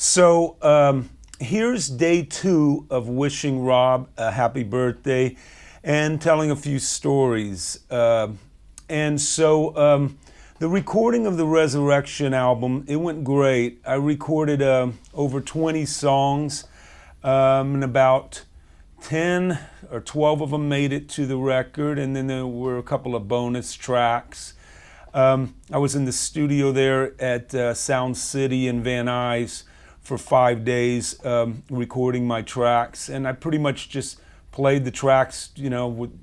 So here's day 2 of wishing Rob a happy birthday and telling a few stories. The recording of the Resurrection album, it went great. I recorded over 20 songs, and about 10 or 12 of them made it to the record, and then there were a couple of bonus tracks. I was in the studio there at Sound City in Van Nuys for 5 days recording my tracks, and I pretty much just played the tracks,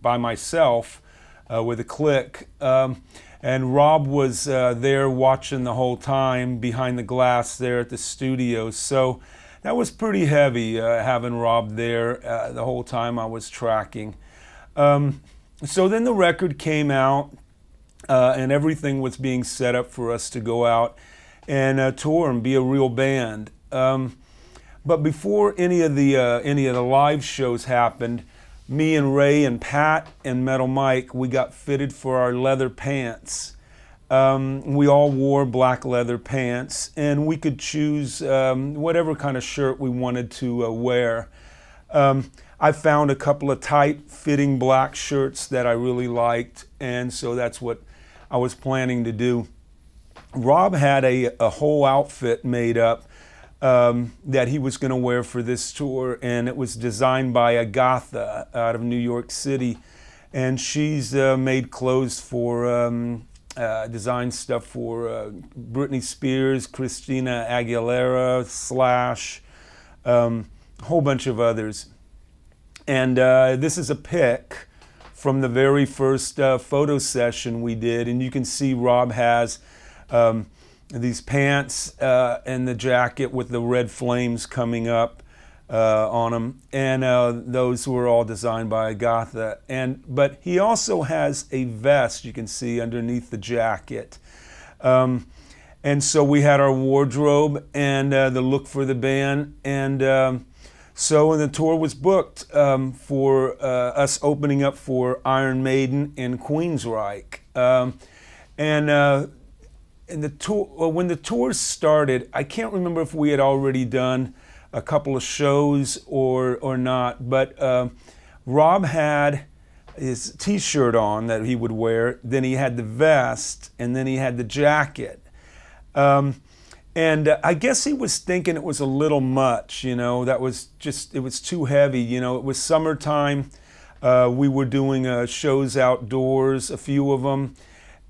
by myself with a click. And Rob was there watching the whole time behind the glass there at the studio. So that was pretty heavy, having Rob there the whole time I was tracking. So then the record came out, and everything was being set up for us to go out and tour and be a real band. But before any of the live shows happened, me and Ray and Pat and Metal Mike, we got fitted for our leather pants. We all wore black leather pants, and we could choose whatever kind of shirt we wanted to wear. I found a couple of tight-fitting black shirts that I really liked, and so that's what I was planning to do. Rob had a whole outfit made up that he was going to wear for this tour, and it was designed by Agatha out of New York City, and she's made clothes for design stuff for Britney Spears, Christina Aguilera, Slash, a whole bunch of others. And this is a pic from the very first photo session we did, and you can see Rob has these pants and the jacket with the red flames coming up on them, and those were all designed by Agatha. But he also has a vest you can see underneath the jacket. And so we had our wardrobe and the look for the band, and so when the tour was booked for us opening up for Iron Maiden and Queensryche. And the tour, when the tour started, I can't remember if we had already done a couple of shows or not, but Rob had his t-shirt on that he would wear, then he had the vest, and then he had the jacket. And I guess he was thinking it was a little much, that was just, it was too heavy, it was summertime. We were doing shows outdoors, a few of them.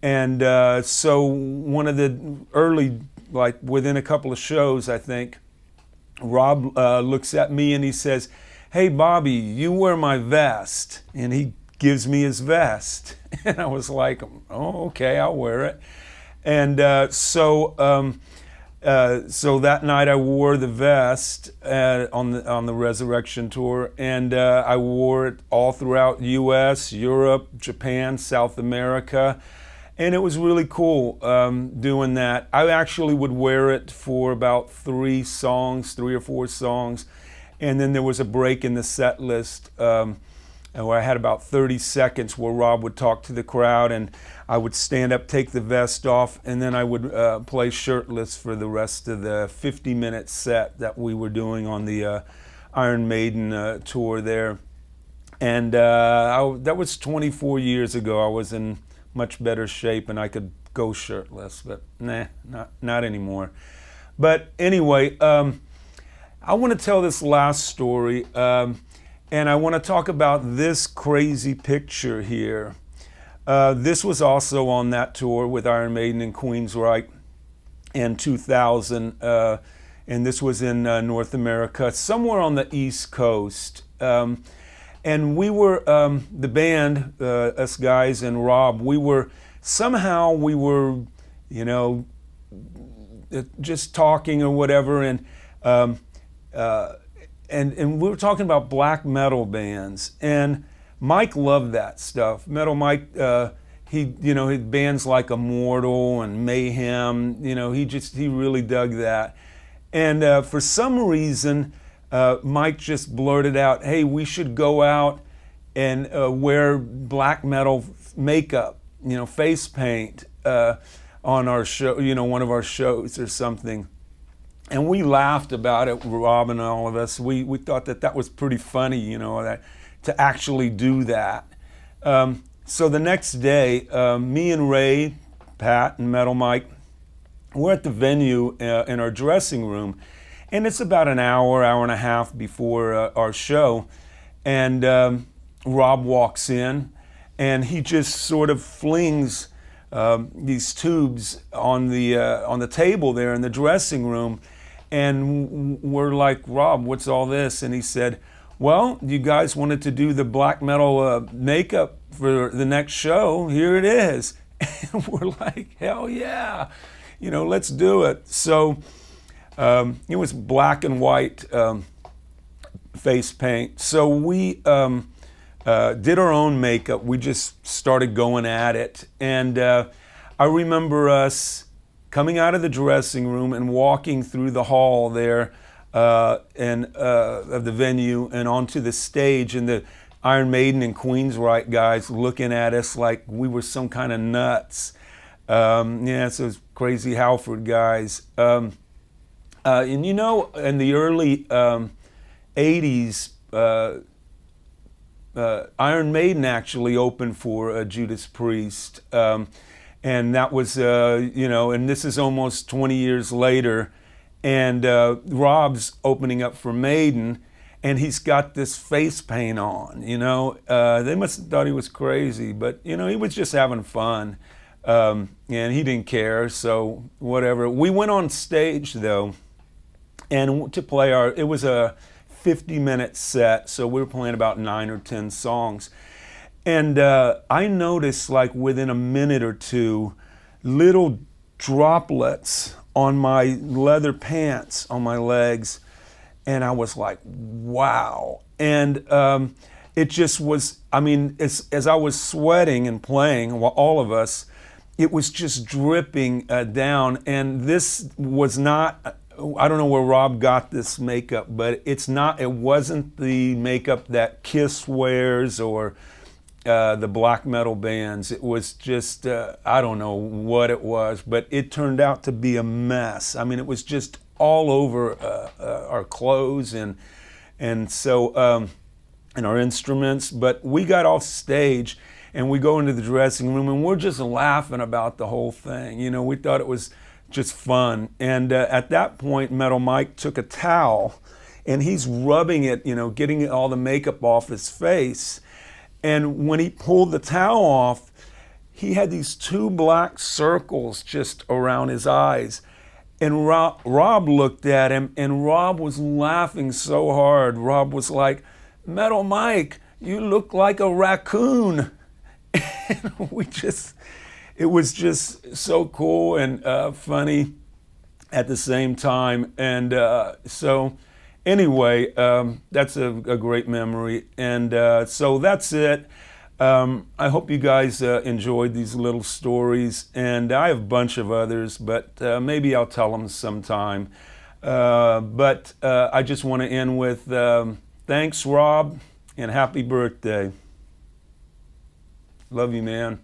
And so one of the early, like within a couple of shows, I think, Rob looks at me and he says, "Hey, Bobby, you wear my vest." And he gives me his vest. And I was like, "Oh, okay, I'll wear it." And so that night I wore the vest on the Resurrection tour, and I wore it all throughout U.S., Europe, Japan, South America. And it was really cool doing that. I actually would wear it for about 3 or 4 songs. And then there was a break in the set list where I had about 30 seconds where Rob would talk to the crowd, and I would stand up, take the vest off, and then I would play shirtless for the rest of the 50-minute set that we were doing on the Iron Maiden tour there. And that was 24 years ago. I was in much better shape and I could go shirtless, but nah, not anymore. But anyway, I want to tell this last story, and I want to talk about this crazy picture here. This was also on that tour with Iron Maiden and Queensryche in 2000, and this was in North America, somewhere on the East Coast. And we were, the band, us guys and Rob, we were just talking or whatever, and we were talking about black metal bands, and Mike loved that stuff. Metal Mike, he bands like Immortal and Mayhem, he really dug that. And for some reason, Mike just blurted out, "Hey, we should go out and wear black metal makeup, face paint on our show, one of our shows or something." And we laughed about it, Rob and all of us. We thought that that was pretty funny, you know, that to actually do that. So the next day, me and Ray, Pat, and Metal Mike, we're at the venue in our dressing room, and it's about an hour, hour and a half before our show, and Rob walks in, and he just sort of flings these tubes on the table there in the dressing room, and we're like, Rob, what's all this? And he said, well, you guys wanted to do the black metal makeup for the next show. Here it is. And we're like, hell yeah, you know, let's do it. So it was black and white face paint. So we did our own makeup. We just started going at it. And I remember us coming out of the dressing room and walking through the hall there of the venue and onto the stage, and the Iron Maiden and Queensryche guys looking at us like we were some kind of nuts. Yeah, it's those crazy Halford guys. And you know, in the early 80s, Iron Maiden actually opened for Judas Priest. And that was, you know, and this is almost 20 years later, and Rob's opening up for Maiden, and he's got this face paint on, you know. They must have thought he was crazy, but, you know, he was just having fun, and he didn't care, so whatever. We went on stage, though, and to play it was a 50-minute set, so we were playing about 9 or 10 songs. And I noticed, like, within a minute or two, little droplets on my leather pants on my legs, and I was like, wow. And it just was, I mean, as I was sweating and playing, all of us, it was just dripping down. And this was not, I don't know where Rob got this makeup, but it wasn't the makeup that Kiss wears or the black metal bands. It was just, I don't know what it was, but it turned out to be a mess. I mean, it was just all over our clothes and so, and our instruments. But we got off stage and we go into the dressing room and we're just laughing about the whole thing. You know, we thought it was just fun. And at that point, Metal Mike took a towel and he's rubbing it, you know, getting all the makeup off his face. And when he pulled the towel off, he had these 2 black circles just around his eyes. And Rob looked at him, and Rob was laughing so hard. Rob was like, Metal Mike, you look like a raccoon. And it was just so cool and funny at the same time. And so anyway, that's a great memory. And so that's it. I hope you guys enjoyed these little stories. And I have a bunch of others, but maybe I'll tell them sometime. But I just want to end with thanks, Rob, and happy birthday. Love you, man.